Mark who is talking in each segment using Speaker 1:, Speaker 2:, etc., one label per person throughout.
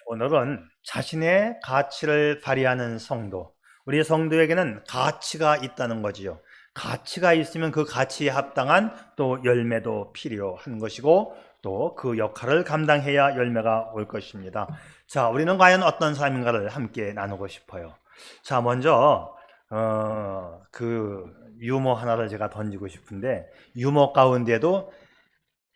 Speaker 1: 오늘은 자신의 가치를 발휘하는 성도, 우리 성도에게는 가치가 있다는 거지요. 가치가 있으면 그 가치에 합당한 또 열매도 필요한 것이고 또 그 역할을 감당해야 열매가 올 것입니다. 자, 우리는 과연 어떤 사람인가를 함께 나누고 싶어요. 자, 먼저 그 유머 하나를 제가 던지고 싶은데, 유머 가운데도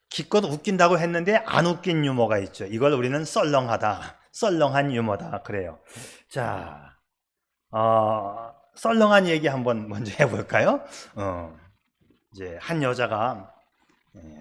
Speaker 1: 기껏 웃긴다고 했는데 안 웃긴 유머가 있죠. 이걸 우리는 썰렁하다, 썰렁한 유머다 그래요. 자, 썰렁한 얘기 한번 먼저 해볼까요? 이제 한 여자가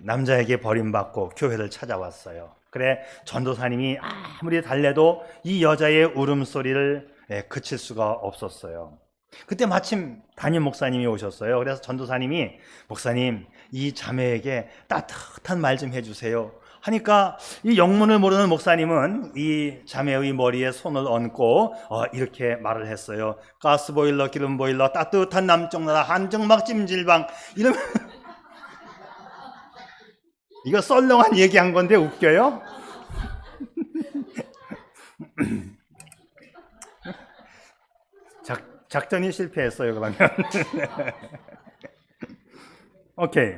Speaker 1: 남자에게 버림받고 교회를 찾아왔어요. 그래, 전도사님이 아무리 달래도 이 여자의 울음소리를 그칠 수가 없었어요. 그때 마침 담임 목사님이 오셨어요. 그래서 전도사님이, 목사님, 이 자매에게 따뜻한 말 좀 해주세요 하니까, 이 영문을 모르는 목사님은 이 자매의 머리에 손을 얹고 이렇게 말을 했어요. 가스보일러, 기름보일러, 따뜻한 남쪽 나라, 한정막 찜질방, 이러면 이거 썰렁한 얘기한 건데 웃겨요? 작전이 실패했어요, 그러면. 오케이.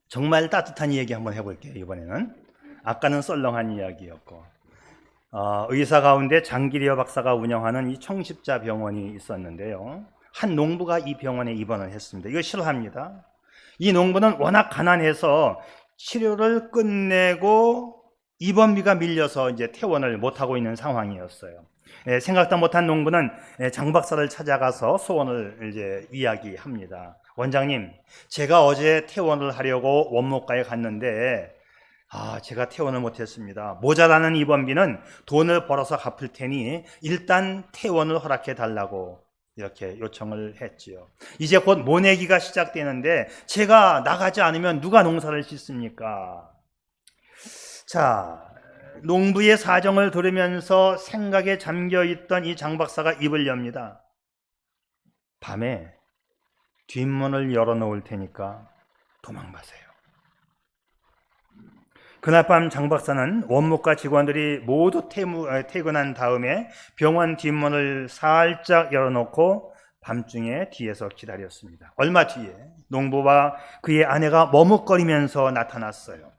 Speaker 1: 정말 따뜻한 이야기 한번 해볼게요, 이번에는. 아까는 썰렁한 이야기였고. 의사 가운데 장기리어 박사가 운영하는 이 청십자 병원이 있었는데요. 한 농부가 이 병원에 입원을 했습니다. 이거 싫어합니다. 이 농부는 워낙 가난해서 치료를 끝내고 입원비가 밀려서 이제 퇴원을 못하고 있는 상황이었어요. 생각도 못한 농부는 장 박사를 찾아가서 소원을 이제 이야기합니다. 원장님, 제가 어제 퇴원을 하려고 원무과에 갔는데 제가 퇴원을 못했습니다. 모자라는 입원비는 돈을 벌어서 갚을 테니 일단 퇴원을 허락해 달라고 이렇게 요청을 했지요. 이제 곧 모내기가 시작되는데 제가 나가지 않으면 누가 농사를 짓습니까? 자, 농부의 사정을 들으면서 생각에 잠겨있던 이 장 박사가 입을 엽니다. 밤에 뒷문을 열어놓을 테니까 도망가세요. 그날 밤 장 박사는 원무과 직원들이 모두 퇴근한 다음에 병원 뒷문을 살짝 열어놓고 밤중에 뒤에서 기다렸습니다. 얼마 뒤에 농부와 그의 아내가 머뭇거리면서 나타났어요.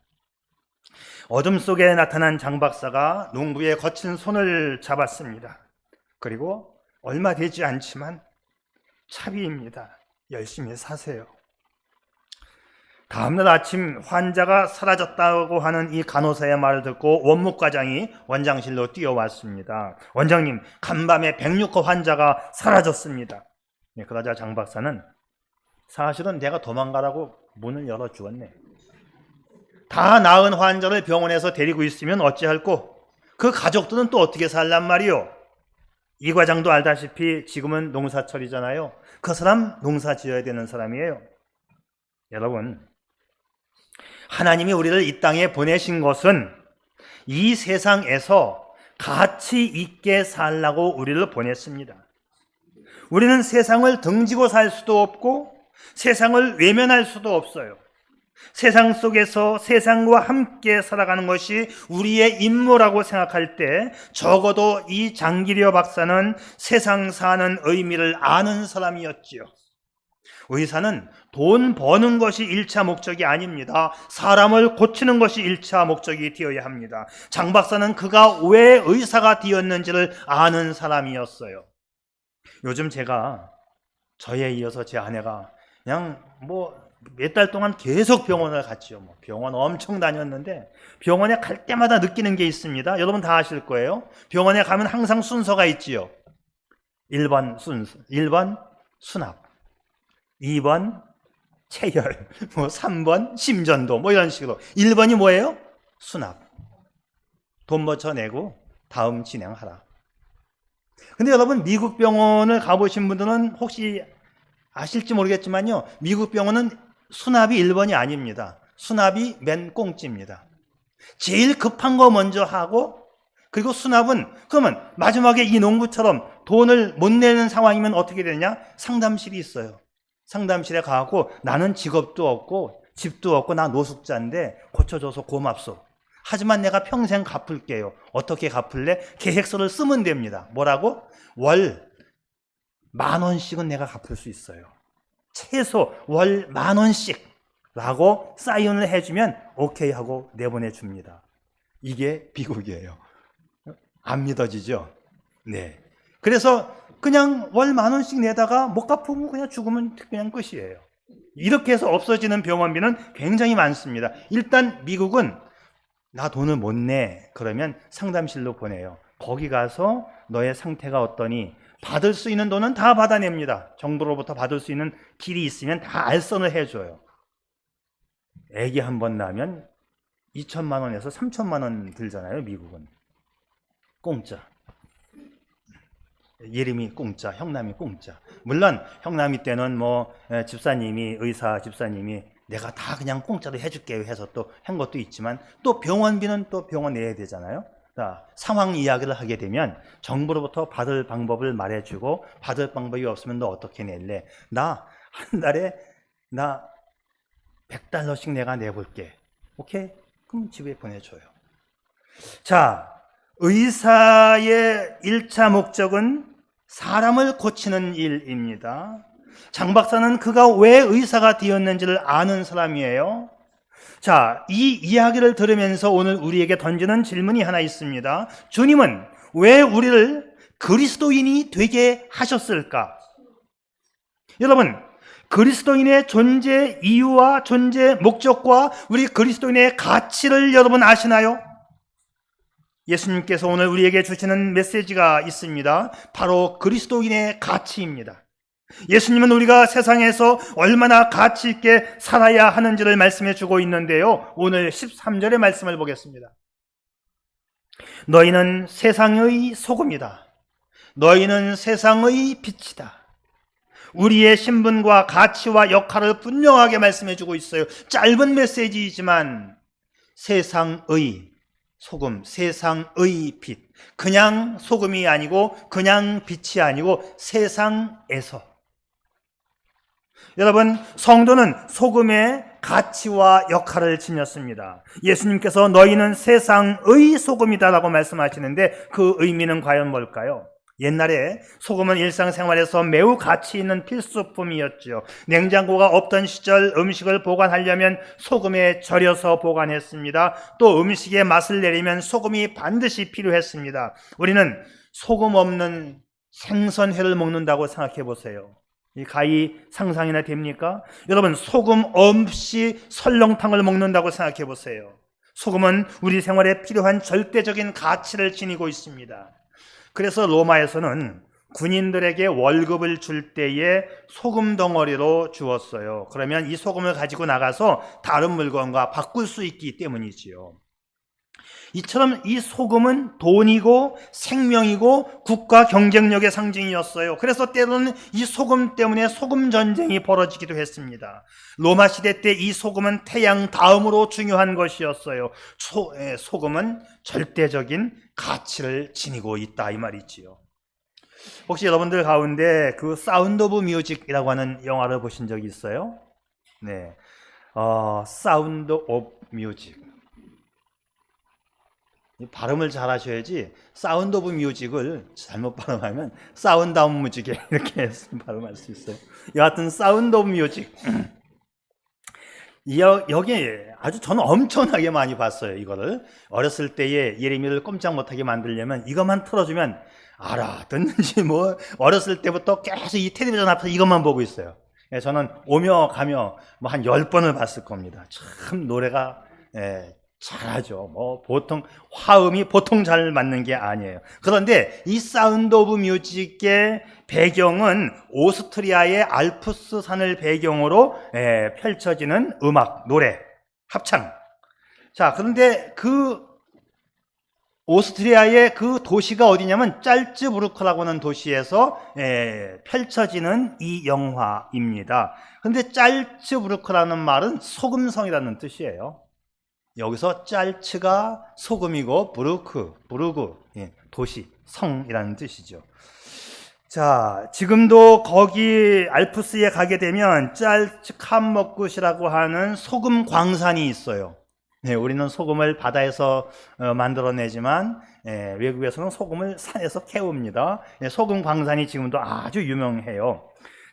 Speaker 1: 어둠 속에 나타난 장 박사가 농부의 거친 손을 잡았습니다. 그리고 얼마 되지 않지만 차비입니다. 열심히 사세요. 다음날 아침 환자가 사라졌다고 하는 이 간호사의 말을 듣고 원무과장이 원장실로 뛰어왔습니다. 원장님, 간밤에 106호 환자가 사라졌습니다. 그러자 장 박사는, 사실은 내가 도망가라고 문을 열어주었네. 다 나은 환자를 병원에서 데리고 있으면 어찌할꼬? 그 가족들은 또 어떻게 살란 말이오? 이 과장도 알다시피 지금은 농사철이잖아요. 그 사람 농사 지어야 되는 사람이에요. 여러분, 하나님이 우리를 이 땅에 보내신 것은 이 세상에서 가치 있게 살라고 우리를 보냈습니다. 우리는 세상을 등지고 살 수도 없고 세상을 외면할 수도 없어요. 세상 속에서 세상과 함께 살아가는 것이 우리의 임무라고 생각할 때 적어도 이 장기려 박사는 세상 사는 의미를 아는 사람이었지요. 의사는 돈 버는 것이 1차 목적이 아닙니다. 사람을 고치는 것이 1차 목적이 되어야 합니다. 장 박사는 그가 왜 의사가 되었는지를 아는 사람이었어요. 요즘 제가 저에 이어서 제 아내가 그냥 몇 달 동안 계속 병원을 갔지요. 병원 엄청 다녔는데 병원에 갈 때마다 느끼는 게 있습니다. 여러분 다 아실 거예요. 병원에 가면 항상 순서가 있지요. 1번 순서, 1번 수납, 2번 체열, 3번 심전도, 이런 식으로. 1번이 뭐예요? 수납. 돈 버쳐내고 다음 진행하라. 근데 여러분, 미국 병원을 가보신 분들은 혹시 아실지 모르겠지만요, 미국 병원은 수납이 1번이 아닙니다. 수납이 맨 꽁찌입니다. 제일 급한 거 먼저 하고, 그리고 수납은, 그러면 마지막에 이 농부처럼 돈을 못 내는 상황이면 어떻게 되냐? 상담실이 있어요. 상담실에 가고, 나는 직업도 없고 집도 없고 나 노숙자인데 고쳐줘서 고맙소 하지만 내가 평생 갚을게요. 어떻게 갚을래? 계획서를 쓰면 됩니다. 뭐라고? 월 10,000원씩은 내가 갚을 수 있어요. 최소 월 10,000원씩 라고 사인을 해주면 오케이 하고 내보내줍니다. 이게 비극이에요. 안 믿어지죠? 네. 그래서 그냥 월 10,000원씩 내다가 못 갚으면 그냥 죽으면 그냥 끝이에요. 이렇게 해서 없어지는 병원비는 굉장히 많습니다. 일단 미국은 나 돈을 못 내. 그러면 상담실로 보내요. 거기 가서 너의 상태가 어떠니? 받을 수 있는 돈은 다 받아냅니다. 정부로부터 받을 수 있는 길이 있으면 다 알선을 해줘요. 애기 한 번 낳으면 2천만 원에서 3천만 원 들잖아요. 미국은. 공짜. 예림이 공짜, 형남이 공짜. 물론 형남이 때는 뭐 집사님이, 의사 집사님이 내가 다 그냥 공짜로 해줄게요 해서 또 한 것도 있지만, 또 병원비는 또 병원 내야 되잖아요. 자, 상황 이야기를 하게 되면 정부로부터 받을 방법을 말해주고, 받을 방법이 없으면 너 어떻게 낼래? 나 한 달에 나 $100씩 내가 내볼게. 오케이? 그럼 집에 보내줘요. 자, 의사의 1차 목적은 사람을 고치는 일입니다. 장 박사는 그가 왜 의사가 되었는지를 아는 사람이에요. 자, 이 이야기를 들으면서 오늘 우리에게 던지는 질문이 하나 있습니다. 주님은 왜 우리를 그리스도인이 되게 하셨을까? 여러분, 그리스도인의 존재 이유와 존재 목적과 우리 그리스도인의 가치를 여러분 아시나요? 예수님께서 오늘 우리에게 주시는 메시지가 있습니다. 바로 그리스도인의 가치입니다. 예수님은 우리가 세상에서 얼마나 가치 있게 살아야 하는지를 말씀해 주고 있는데요. 오늘 13절의 말씀을 보겠습니다. 너희는 세상의 소금이다. 너희는 세상의 빛이다. 우리의 신분과 가치와 역할을 분명하게 말씀해 주고 있어요. 짧은 메시지이지만 세상의 소금, 세상의 빛. 그냥 소금이 아니고 그냥 빛이 아니고 세상에서. 여러분, 성도는 소금의 가치와 역할을 지녔습니다. 예수님께서 너희는 세상의 소금이다라고 말씀하시는데 그 의미는 과연 뭘까요? 옛날에 소금은 일상생활에서 매우 가치 있는 필수품이었죠. 냉장고가 없던 시절 음식을 보관하려면 소금에 절여서 보관했습니다. 또 음식의 맛을 내리면 소금이 반드시 필요했습니다. 우리는 소금 없는 생선회를 먹는다고 생각해 보세요. 이 가히 상상이나 됩니까? 여러분, 소금 없이 설렁탕을 먹는다고 생각해 보세요. 소금은 우리 생활에 필요한 절대적인 가치를 지니고 있습니다. 그래서 로마에서는 군인들에게 월급을 줄 때에 소금 덩어리로 주었어요. 그러면 이 소금을 가지고 나가서 다른 물건과 바꿀 수 있기 때문이지요. 이처럼 이 소금은 돈이고 생명이고 국가 경쟁력의 상징이었어요. 그래서 때로는 이 소금 때문에 소금 전쟁이 벌어지기도 했습니다. 로마 시대 때 이 소금은 태양 다음으로 중요한 것이었어요. 소금은 절대적인 가치를 지니고 있다 이 말이지요. 혹시 여러분들 가운데 그 사운드 오브 뮤직이라고 하는 영화를 보신 적이 있어요? 네, 사운드 오브 뮤직. 발음을 잘 하셔야지 사운드 오브 뮤직을 잘못 발음하면 사운드 다운 뮤직에 이렇게 발음할 수 있어요. 여하튼 사운드 오브 뮤직. 여기 아주 저는 엄청나게 많이 봤어요. 이거를 어렸을 때에 예레미야를 꼼짝 못하게 만들려면 이것만 틀어주면 알아듣는지 뭐 어렸을 때부터 계속 이 텔레비전 앞에서 이것만 보고 있어요. 저는 오며 가며 뭐 한 10번을 봤을 겁니다. 참 노래가 잘하죠. 뭐 보통 화음이 보통 잘 맞는 게 아니에요. 그런데 이 사운드 오브 뮤직의 배경은 오스트리아의 알프스 산을 배경으로 펼쳐지는 음악, 노래, 합창. 자, 그런데 그 오스트리아의 그 도시가 어디냐면 짤츠부르크라고 하는 도시에서 펼쳐지는 이 영화입니다. 그런데 짤츠부르크라는 말은 소금성이라는 뜻이에요. 여기서 짤츠가 소금이고 부르그 도시, 성이라는 뜻이죠. 자, 지금도 거기 알프스에 가게 되면 짤츠 캄머굿이라고 하는 소금 광산이 있어요. 네, 우리는 소금을 바다에서 만들어내지만 외국에서는 소금을 산에서 캐옵니다. 소금 광산이 지금도 아주 유명해요.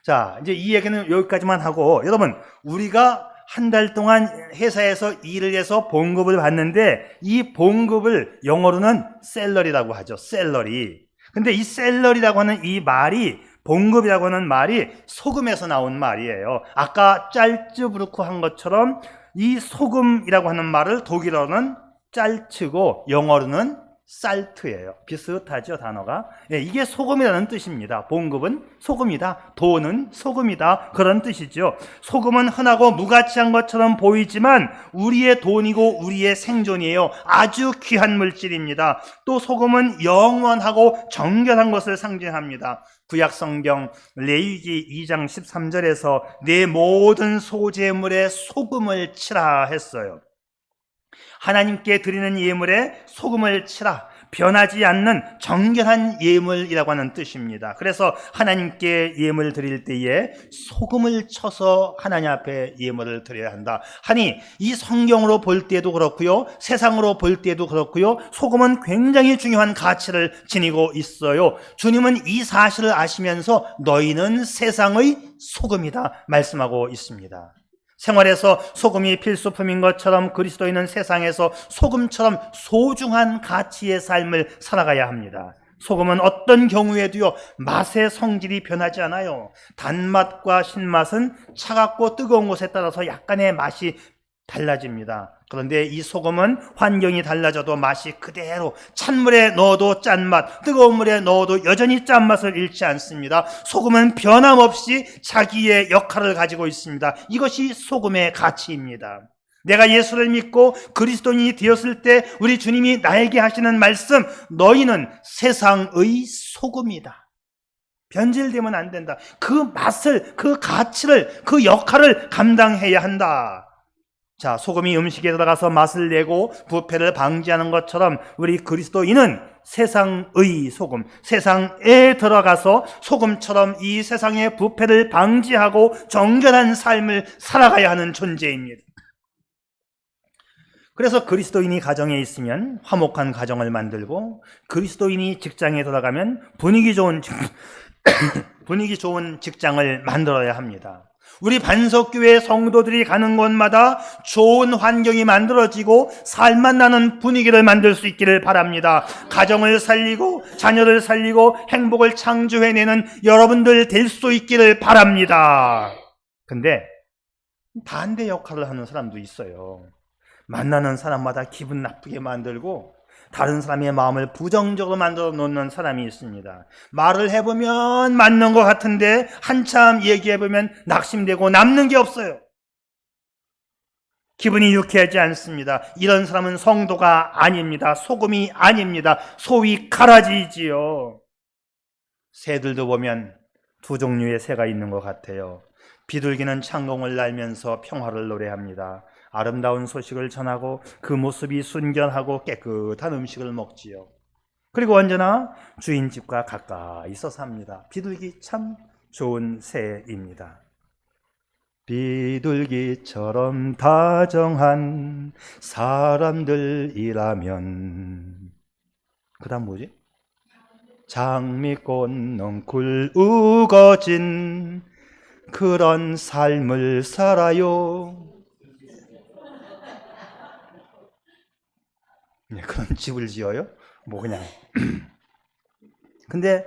Speaker 1: 자, 이제 이 얘기는 여기까지만 하고, 여러분, 우리가 한 달 동안 회사에서 일을 해서 봉급을 받는데, 이 봉급을 영어로는 셀러리라고 하죠. 셀러리. 근데 이 셀러리라고 하는 이 말이, 봉급이라고 하는 말이 소금에서 나온 말이에요. 아까 짤츠부르크 한 것처럼 이 소금이라고 하는 말을 독일어는 짤츠고 영어로는 살트예요. 비슷하죠, 단어가. 이게 소금이라는 뜻입니다. 봉급은 소금이다. 돈은 소금이다. 그런 뜻이죠. 소금은 흔하고 무가치한 것처럼 보이지만 우리의 돈이고 우리의 생존이에요. 아주 귀한 물질입니다. 또 소금은 영원하고 정결한 것을 상징합니다. 구약 성경 레위기 2장 13절에서 내 모든 소재물에 소금을 치라 했어요. 하나님께 드리는 예물에 소금을 치라. 변하지 않는 정결한 예물이라고 하는 뜻입니다. 그래서 하나님께 예물 드릴 때에 소금을 쳐서 하나님 앞에 예물을 드려야 한다 하니, 이 성경으로 볼 때도 그렇고요, 세상으로 볼 때도 그렇고요, 소금은 굉장히 중요한 가치를 지니고 있어요. 주님은 이 사실을 아시면서 너희는 세상의 소금이다 말씀하고 있습니다. 생활에서 소금이 필수품인 것처럼 그리스도인은 세상에서 소금처럼 소중한 가치의 삶을 살아가야 합니다. 소금은 어떤 경우에도요, 맛의 성질이 변하지 않아요. 단맛과 신맛은 차갑고 뜨거운 곳에 따라서 약간의 맛이 달라집니다. 그런데 이 소금은 환경이 달라져도 맛이 그대로, 찬물에 넣어도 짠맛, 뜨거운 물에 넣어도 여전히 짠맛을 잃지 않습니다. 소금은 변함없이 자기의 역할을 가지고 있습니다. 이것이 소금의 가치입니다. 내가 예수를 믿고 그리스도인이 되었을 때 우리 주님이 나에게 하시는 말씀, 너희는 세상의 소금이다. 변질되면 안 된다. 그 맛을, 그 가치를, 그 역할을 감당해야 한다. 자, 소금이 음식에 들어가서 맛을 내고 부패를 방지하는 것처럼 우리 그리스도인은 세상의 소금, 세상에 들어가서 소금처럼 이 세상의 부패를 방지하고 정결한 삶을 살아가야 하는 존재입니다. 그래서 그리스도인이 가정에 있으면 화목한 가정을 만들고, 그리스도인이 직장에 들어가면 분위기 좋은 직장을 만들어야 합니다. 우리 반석교회 성도들이 가는 곳마다 좋은 환경이 만들어지고 살맛 나는 분위기를 만들 수 있기를 바랍니다. 가정을 살리고 자녀를 살리고 행복을 창조해내는 여러분들 될 수 있기를 바랍니다. 근데 반대 역할을 하는 사람도 있어요. 만나는 사람마다 기분 나쁘게 만들고 다른 사람의 마음을 부정적으로 만들어 놓는 사람이 있습니다. 말을 해보면 맞는 것 같은데 한참 얘기해보면 낙심되고 남는 게 없어요. 기분이 유쾌하지 않습니다. 이런 사람은 성도가 아닙니다. 소금이 아닙니다. 소위 가라지지요. 새들도 보면 두 종류의 새가 있는 것 같아요. 비둘기는 창공을 날면서 평화를 노래합니다. 아름다운 소식을 전하고 그 모습이 순결하고 깨끗한 음식을 먹지요. 그리고 언제나 주인집과 가까이서 삽니다. 비둘기 참 좋은 새입니다. 비둘기처럼 다정한 사람들이라면, 그 다음 뭐지? 장미꽃 넝쿨 우거진 그런 삶을 살아요. 그런 집을 지어요? 뭐 그냥. 근데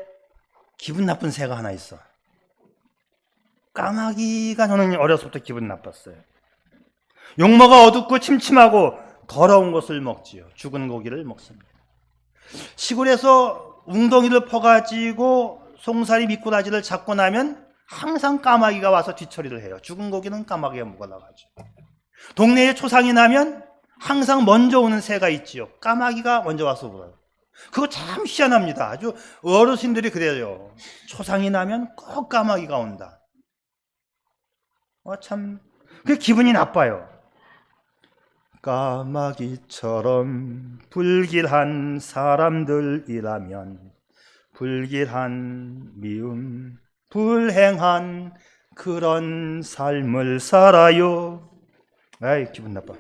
Speaker 1: 기분 나쁜 새가 하나 있어. 까마귀가 저는 어렸을 때 기분 나빴어요. 용모가 어둡고 침침하고 더러운 것을 먹지요. 죽은 고기를 먹습니다. 시골에서 웅덩이를 퍼가지고 송사리 미꾸라지를 잡고 나면 항상 까마귀가 와서 뒤처리를 해요. 죽은 고기는 까마귀가 먹어나가죠. 동네에 초상이 나면 항상 먼저 오는 새가 있지요. 까마귀가 먼저 와서 물어요. 그거 참 희한합니다. 아주 어르신들이 그래요. 초상이 나면 꼭 까마귀가 온다. 참, 그 기분이 나빠요. 까마귀처럼 불길한 사람들이라면 불길한 미움, 불행한 그런 삶을 살아요. 아이, 기분 나빠.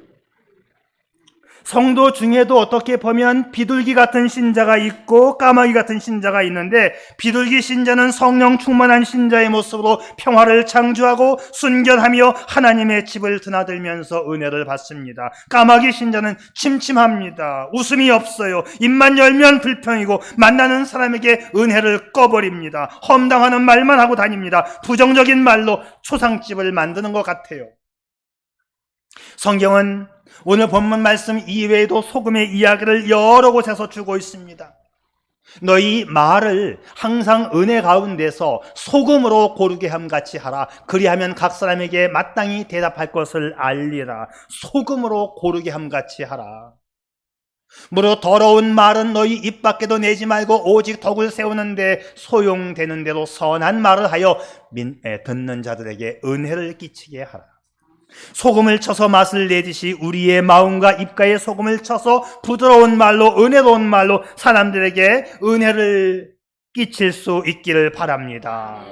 Speaker 1: 성도 중에도 어떻게 보면 비둘기 같은 신자가 있고 까마귀 같은 신자가 있는데, 비둘기 신자는 성령 충만한 신자의 모습으로 평화를 창조하고 순결하며 하나님의 집을 드나들면서 은혜를 받습니다. 까마귀 신자는 침침합니다. 웃음이 없어요. 입만 열면 불평이고 만나는 사람에게 은혜를 꺼버립니다. 험담하는 말만 하고 다닙니다. 부정적인 말로 초상집을 만드는 것 같아요. 성경은 오늘 본문 말씀 이외에도 소금의 이야기를 여러 곳에서 주고 있습니다. 너희 말을 항상 은혜 가운데서 소금으로 고르게 함같이 하라. 그리하면 각 사람에게 마땅히 대답할 것을 알리라. 소금으로 고르게 함같이 하라. 무릇 더러운 말은 너희 입 밖에도 내지 말고 오직 덕을 세우는데 소용되는 대로 선한 말을 하여 듣는 자들에게 은혜를 끼치게 하라. 소금을 쳐서 맛을 내듯이 우리의 마음과 입가에 소금을 쳐서 부드러운 말로, 은혜로운 말로 사람들에게 은혜를 끼칠 수 있기를 바랍니다.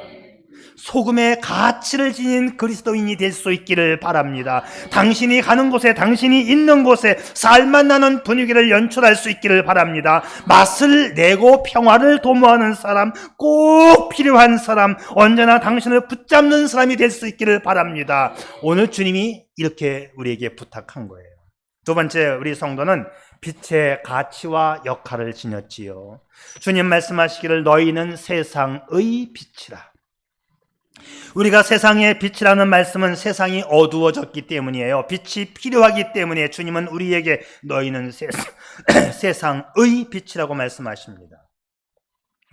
Speaker 1: 소금의 가치를 지닌 그리스도인이 될 수 있기를 바랍니다. 당신이 가는 곳에, 당신이 있는 곳에 살맛 나는 분위기를 연출할 수 있기를 바랍니다. 맛을 내고 평화를 도모하는 사람, 꼭 필요한 사람, 언제나 당신을 붙잡는 사람이 될 수 있기를 바랍니다. 오늘 주님이 이렇게 우리에게 부탁한 거예요. 두 번째, 우리 성도는 빛의 가치와 역할을 지녔지요. 주님 말씀하시기를 너희는 세상의 빛이라. 우리가 세상의 빛이라는 말씀은 세상이 어두워졌기 때문이에요. 빛이 필요하기 때문에 주님은 우리에게 너희는 세상의 빛이라고 말씀하십니다.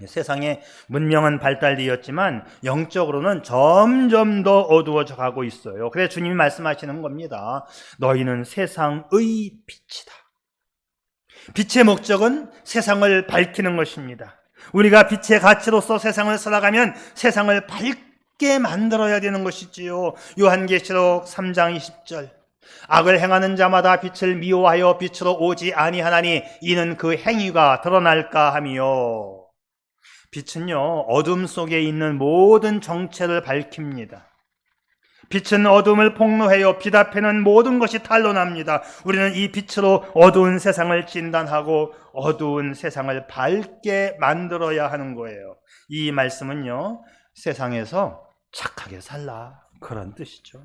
Speaker 1: 세상에 문명은 발달되었지만 영적으로는 점점 더 어두워져 가고 있어요. 그래서 주님이 말씀하시는 겁니다. 너희는 세상의 빛이다. 빛의 목적은 세상을 밝히는 것입니다. 우리가 빛의 가치로서 세상을 살아가면 세상을 밝게 만들어야 되는 것이지요. 요한계시록 3장 20절 악을 행하는 자마다 빛을 미워하여 빛으로 오지 아니하나니 이는 그 행위가 드러날까 하며. 빛은요, 어둠 속에 있는 모든 정체를 밝힙니다. 빛은 어둠을 폭로해요. 빛 앞에는 모든 것이 탄로납니다. 우리는 이 빛으로 어두운 세상을 진단하고 어두운 세상을 밝게 만들어야 하는 거예요. 이 말씀은요, 세상에서 착하게 살라, 그런 뜻이죠.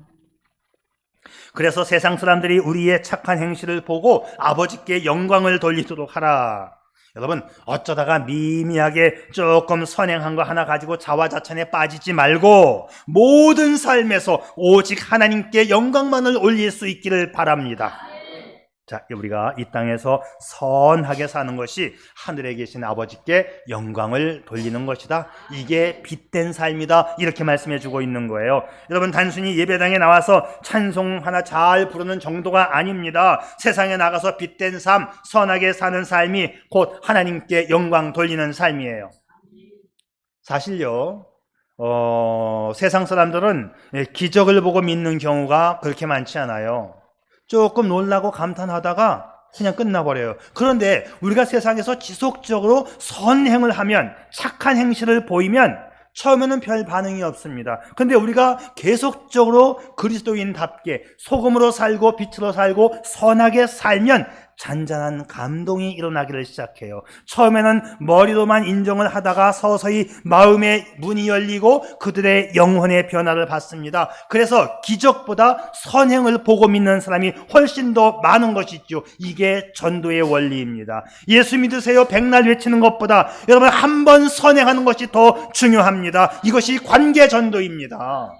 Speaker 1: 그래서 세상 사람들이 우리의 착한 행실을 보고 아버지께 영광을 돌리도록 하라. 여러분, 어쩌다가 미미하게 조금 선행한 거 하나 가지고 자화자찬에 빠지지 말고 모든 삶에서 오직 하나님께 영광만을 올릴 수 있기를 바랍니다. 자, 우리가 이 땅에서 선하게 사는 것이 하늘에 계신 아버지께 영광을 돌리는 것이다. 이게 빛된 삶이다. 이렇게 말씀해 주고 있는 거예요. 여러분, 단순히 예배당에 나와서 찬송 하나 잘 부르는 정도가 아닙니다. 세상에 나가서 빛된 삶, 선하게 사는 삶이 곧 하나님께 영광 돌리는 삶이에요. 사실요, 세상 사람들은 기적을 보고 믿는 경우가 그렇게 많지 않아요. 조금 놀라고 감탄하다가 그냥 끝나버려요. 그런데 우리가 세상에서 지속적으로 선행을 하면, 착한 행실을 보이면 처음에는 별 반응이 없습니다. 그런데 우리가 계속적으로 그리스도인답게 소금으로 살고 빛으로 살고 선하게 살면 잔잔한 감동이 일어나기를 시작해요. 처음에는 머리로만 인정을 하다가 서서히 마음의 문이 열리고 그들의 영혼의 변화를 받습니다. 그래서 기적보다 선행을 보고 믿는 사람이 훨씬 더 많은 것이죠. 이게 전도의 원리입니다. 예수 믿으세요 백날 외치는 것보다 여러분 한 번 선행하는 것이 더 중요합니다. 이것이 관계 전도입니다.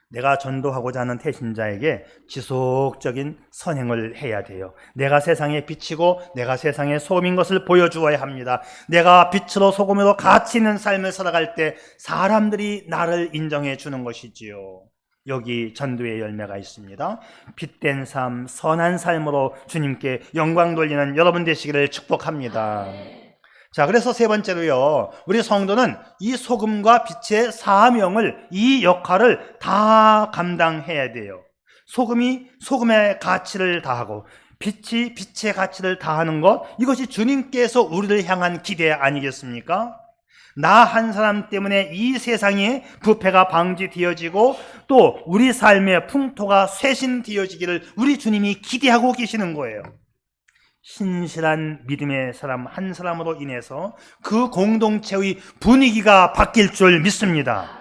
Speaker 1: 내가 전도하고자 하는 태신자에게 지속적인 선행을 해야 돼요. 내가 세상에 빛이고 내가 세상에 소금인 것을 보여주어야 합니다. 내가 빛으로 소금으로 가치 있는 삶을 살아갈 때 사람들이 나를 인정해 주는 것이지요. 여기 전도의 열매가 있습니다. 빛된 삶, 선한 삶으로 주님께 영광 돌리는 여러분 되시기를 축복합니다. 자, 그래서 세 번째로요, 우리 성도는 이 소금과 빛의 사명을, 이 역할을 다 감당해야 돼요. 소금이 소금의 가치를 다하고 빛이 빛의 가치를 다하는 것, 이것이 주님께서 우리를 향한 기대 아니겠습니까? 나 한 사람 때문에 이 세상에 부패가 방지되어지고 또 우리 삶의 풍토가 쇄신되어지기를 우리 주님이 기대하고 계시는 거예요. 신실한 믿음의 사람 한 사람으로 인해서 그 공동체의 분위기가 바뀔 줄 믿습니다.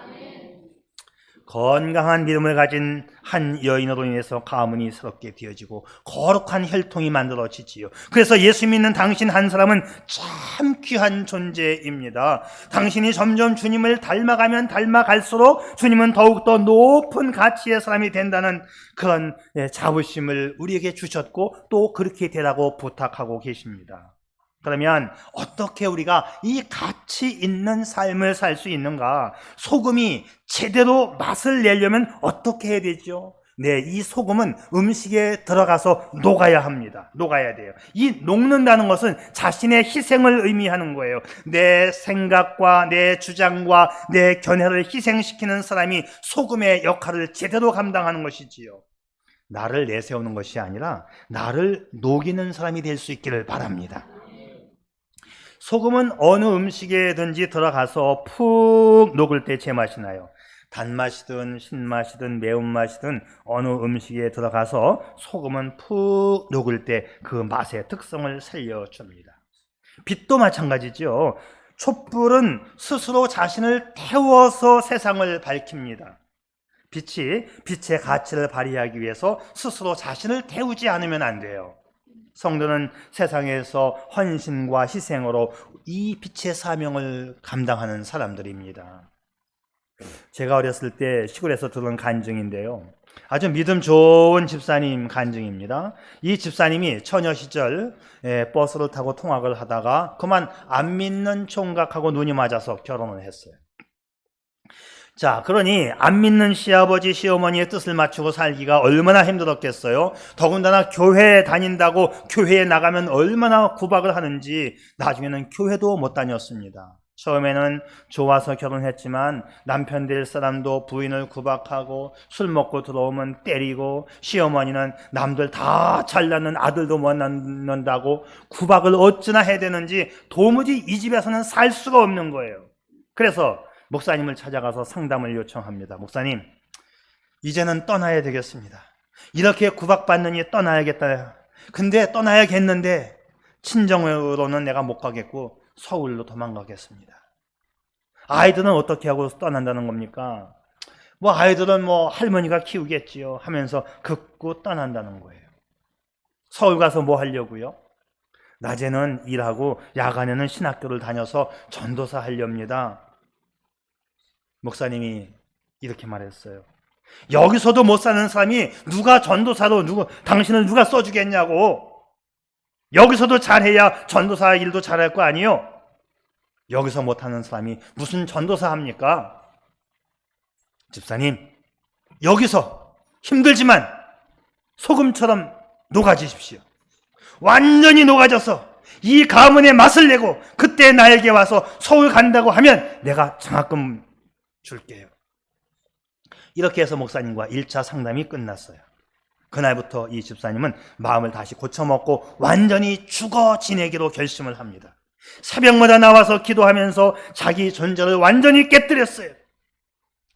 Speaker 1: 건강한 믿음을 가진 한 여인으로 인해서 가문이 새롭게 되어지고 거룩한 혈통이 만들어지지요. 그래서 예수 믿는 당신 한 사람은 참 귀한 존재입니다. 당신이 점점 주님을 닮아가면 닮아갈수록 주님은 더욱더 높은 가치의 사람이 된다는 그런 자부심을 우리에게 주셨고 또 그렇게 되라고 부탁하고 계십니다. 그러면 어떻게 우리가 이 가치 있는 삶을 살 수 있는가? 소금이 제대로 맛을 내려면 어떻게 해야 되죠? 네, 이 소금은 음식에 들어가서 녹아야 합니다. 녹아야 돼요. 이 녹는다는 것은 자신의 희생을 의미하는 거예요. 내 생각과 내 주장과 내 견해를 희생시키는 사람이 소금의 역할을 제대로 감당하는 것이지요. 나를 내세우는 것이 아니라 나를 녹이는 사람이 될 수 있기를 바랍니다. 소금은 어느 음식에든지 들어가서 푹 녹을 때 제맛이 나요. 단맛이든 신맛이든 매운맛이든 어느 음식에 들어가서 소금은 푹 녹을 때 그 맛의 특성을 살려줍니다. 빛도 마찬가지죠. 촛불은 스스로 자신을 태워서 세상을 밝힙니다. 빛의 가치를 발휘하기 위해서 스스로 자신을 태우지 않으면 안 돼요. 성도는 세상에서 헌신과 희생으로 이 빛의 사명을 감당하는 사람들입니다. 제가 어렸을 때 시골에서 들은 간증인데요. 아주 믿음 좋은 집사님 간증입니다. 이 집사님이 처녀 시절 버스를 타고 통학을 하다가 그만 안 믿는 총각하고 눈이 맞아서 결혼을 했어요. 자, 그러니 안 믿는 시아버지, 시어머니의 뜻을 맞추고 살기가 얼마나 힘들었겠어요. 더군다나 교회에 다닌다고 교회에 나가면 얼마나 구박을 하는지 나중에는 교회도 못 다녔습니다. 처음에는 좋아서 결혼했지만 남편 될 사람도 부인을 구박하고 술 먹고 들어오면 때리고 시어머니는 남들 다 잘나는 아들도 못 낳는다고 구박을 어찌나 해야 되는지 도무지 이 집에서는 살 수가 없는 거예요. 그래서 목사님을 찾아가서 상담을 요청합니다. 목사님, 이제는 떠나야 되겠습니다. 이렇게 구박받느니 떠나야겠다. 근데 떠나야겠는데 친정으로는 내가 못 가겠고 서울로 도망가겠습니다. 아이들은 어떻게 하고 떠난다는 겁니까? 아이들은 할머니가 키우겠지요 하면서 긋고 떠난다는 거예요. 서울 가서 뭐 하려고요? 낮에는 일하고 야간에는 신학교를 다녀서 전도사 하렵니다. 목사님이 이렇게 말했어요. 여기서도 못 사는 사람이 누가 전도사로 당신을 누가 써주겠냐고. 여기서도 잘해야 전도사 일도 잘할 거 아니에요. 여기서 못하는 사람이 무슨 전도사 합니까? 집사님, 여기서 힘들지만 소금처럼 녹아지십시오. 완전히 녹아져서 이 가문의 맛을 내고 그때 나에게 와서 서울 간다고 하면 내가 장학금 줄게요. 이렇게 해서 목사님과 1차 상담이 끝났어요. 그날부터 이 집사님은 마음을 다시 고쳐먹고 완전히 죽어 지내기로 결심을 합니다. 새벽마다 나와서 기도하면서 자기 존재를 완전히 깨뜨렸어요.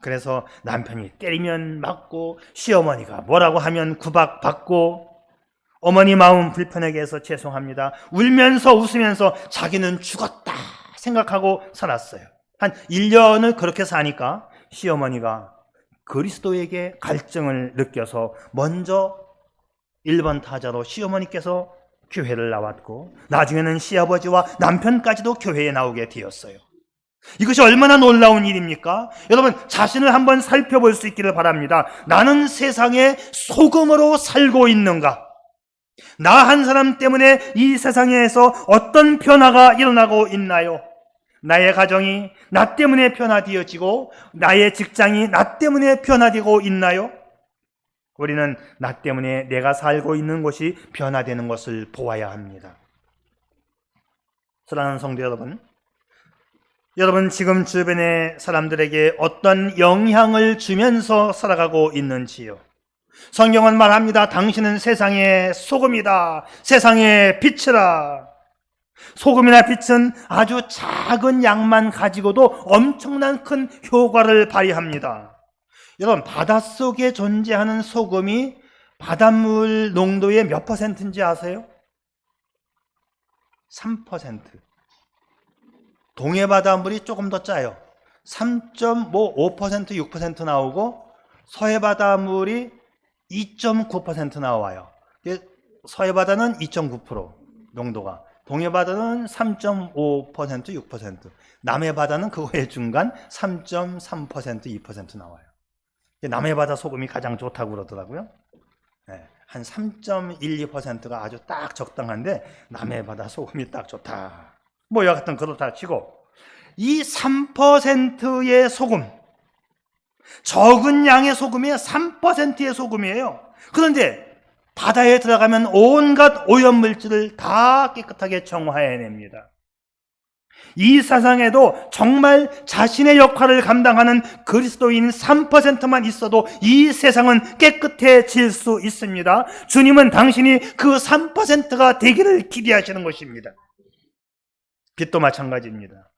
Speaker 1: 그래서 남편이 때리면 맞고 시어머니가 뭐라고 하면 구박받고 어머니 마음 불편하게 해서 죄송합니다. 울면서 웃으면서 자기는 죽었다 생각하고 살았어요. 한 1년을 그렇게 사니까 시어머니가 그리스도에게 갈증을 느껴서 먼저 1번 타자로 시어머니께서 교회를 나왔고 나중에는 시아버지와 남편까지도 교회에 나오게 되었어요. 이것이 얼마나 놀라운 일입니까? 여러분, 자신을 한번 살펴볼 수 있기를 바랍니다. 나는 세상에 소금으로 살고 있는가? 나 한 사람 때문에 이 세상에서 어떤 변화가 일어나고 있나요? 나의 가정이 나 때문에 변화되어지고 나의 직장이 나 때문에 변화되고 있나요? 우리는 나 때문에 내가 살고 있는 곳이 변화되는 것을 보아야 합니다. 사랑하는 성도 여러분 지금 주변의 사람들에게 어떤 영향을 주면서 살아가고 있는지요? 성경은 말합니다. 당신은 세상의 소금이다. 세상의 빛이라. 소금이나 빛은 아주 작은 양만 가지고도 엄청난 큰 효과를 발휘합니다. 여러분, 바닷속에 존재하는 소금이 바닷물 농도의 몇 퍼센트인지 아세요? 3%. 동해 바닷물이 조금 더 짜요. 3.5%, 6% 나오고 서해 바닷물이 2.9% 나와요. 서해 바다는 2.9% 농도가, 동해 바다는 3.5%, 6%, 남해 바다는 그거의 중간 3.3%, 2% 나와요. 남해 바다 소금이 가장 좋다고 그러더라고요. 네, 한 3.12%가 아주 딱 적당한데 남해 바다 소금이 딱 좋다. 뭐 여하튼 그렇다 치고, 이 3%의 소금, 적은 양의 소금이 3%의 소금이에요. 그런데 바다에 들어가면 온갖 오염물질을 다 깨끗하게 정화해냅니다. 이 세상에도 정말 자신의 역할을 감당하는 그리스도인 3%만 있어도 이 세상은 깨끗해질 수 있습니다. 주님은 당신이 그 3%가 되기를 기대하시는 것입니다. 빛도 마찬가지입니다.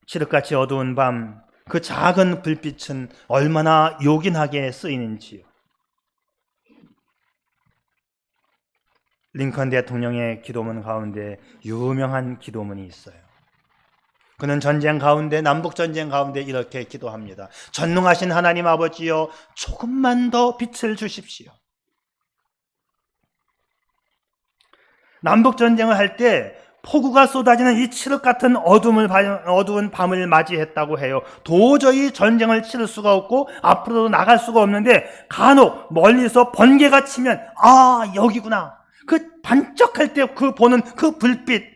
Speaker 1: 칠흑같이 어두운 밤, 그 작은 불빛은 얼마나 요긴하게 쓰이는지요. 링컨 대통령의 기도문 가운데 유명한 기도문이 있어요. 그는 전쟁 가운데, 남북전쟁 가운데 이렇게 기도합니다. 전능하신 하나님 아버지여, 조금만 더 빛을 주십시오. 남북전쟁을 할 때 폭우가 쏟아지는 이 칠흑 같은 어두운 밤을 맞이했다고 해요. 도저히 전쟁을 치를 수가 없고 앞으로도 나갈 수가 없는데 간혹 멀리서 번개가 치면 여기구나. 그 반짝할 때 그 보는 그 불빛,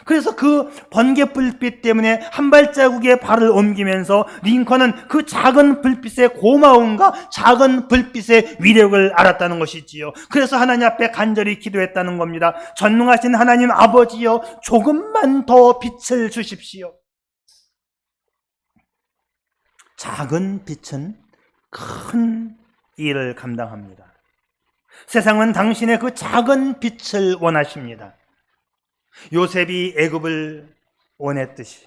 Speaker 1: 그래서 그 번개 불빛 때문에 한 발자국의 발을 옮기면서 링컨은 그 작은 불빛의 고마움과 작은 불빛의 위력을 알았다는 것이지요. 그래서 하나님 앞에 간절히 기도했다는 겁니다. 전능하신 하나님 아버지여, 조금만 더 빛을 주십시오. 작은 빛은 큰 일을 감당합니다. 세상은 당신의 그 작은 빛을 원하십니다. 요셉이 애굽을 원했듯이,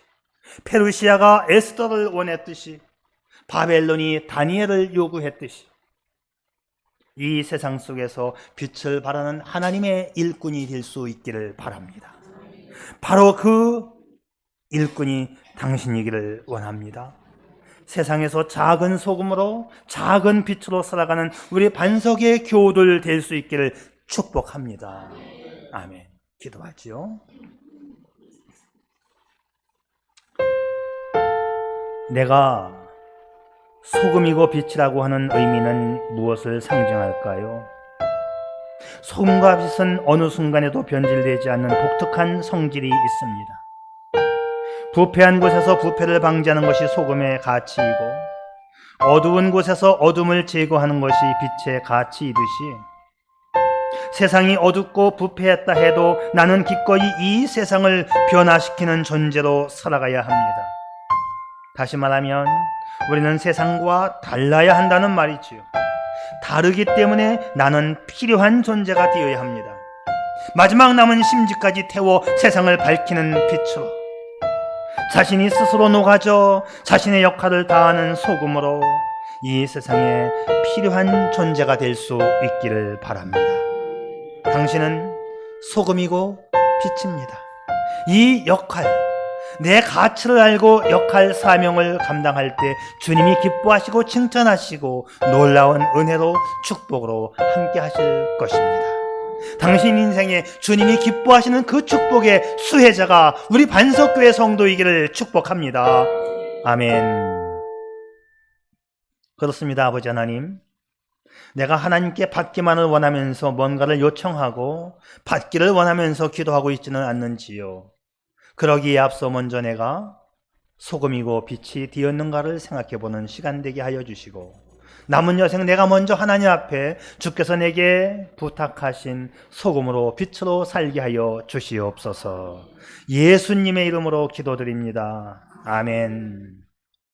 Speaker 1: 페르시아가 에스더를 원했듯이, 바벨론이 다니엘을 요구했듯이, 이 세상 속에서 빛을 발하는 하나님의 일꾼이 될 수 있기를 바랍니다. 바로 그 일꾼이 당신이기를 원합니다. 세상에서 작은 소금으로, 작은 빛으로 살아가는 우리 반석의 교우들 될 수 있기를 축복합니다. 아멘. 기도하지요. 내가 소금이고 빛이라고 하는 의미는 무엇을 상징할까요? 소금과 빛은 어느 순간에도 변질되지 않는 독특한 성질이 있습니다. 부패한 곳에서 부패를 방지하는 것이 소금의 가치이고, 어두운 곳에서 어둠을 제거하는 것이 빛의 가치이듯이, 세상이 어둡고 부패했다 해도 나는 기꺼이 이 세상을 변화시키는 존재로 살아가야 합니다. 다시 말하면 우리는 세상과 달라야 한다는 말이지요. 다르기 때문에 나는 필요한 존재가 되어야 합니다. 마지막 남은 심지까지 태워 세상을 밝히는 빛으로, 자신이 스스로 녹아져 자신의 역할을 다하는 소금으로 이 세상에 필요한 존재가 될 수 있기를 바랍니다. 당신은 소금이고 빛입니다. 이 역할, 내 가치를 알고 역할 사명을 감당할 때 주님이 기뻐하시고 칭찬하시고 놀라운 은혜로 축복으로 함께 하실 것입니다. 당신 인생에 주님이 기뻐하시는 그 축복의 수혜자가 우리 반석교회 성도이기를 축복합니다. 아멘. 그렇습니다. 아버지 하나님, 내가 하나님께 받기만을 원하면서 뭔가를 요청하고 받기를 원하면서 기도하고 있지는 않는지요. 그러기에 앞서 먼저 내가 소금이고 빛이 되었는가를 생각해보는 시간 되게 하여 주시고, 남은 여생 내가 먼저 하나님 앞에 주께서 내게 부탁하신 소금으로 빛으로 살게 하여 주시옵소서. 예수님의 이름으로 기도드립니다. 아멘.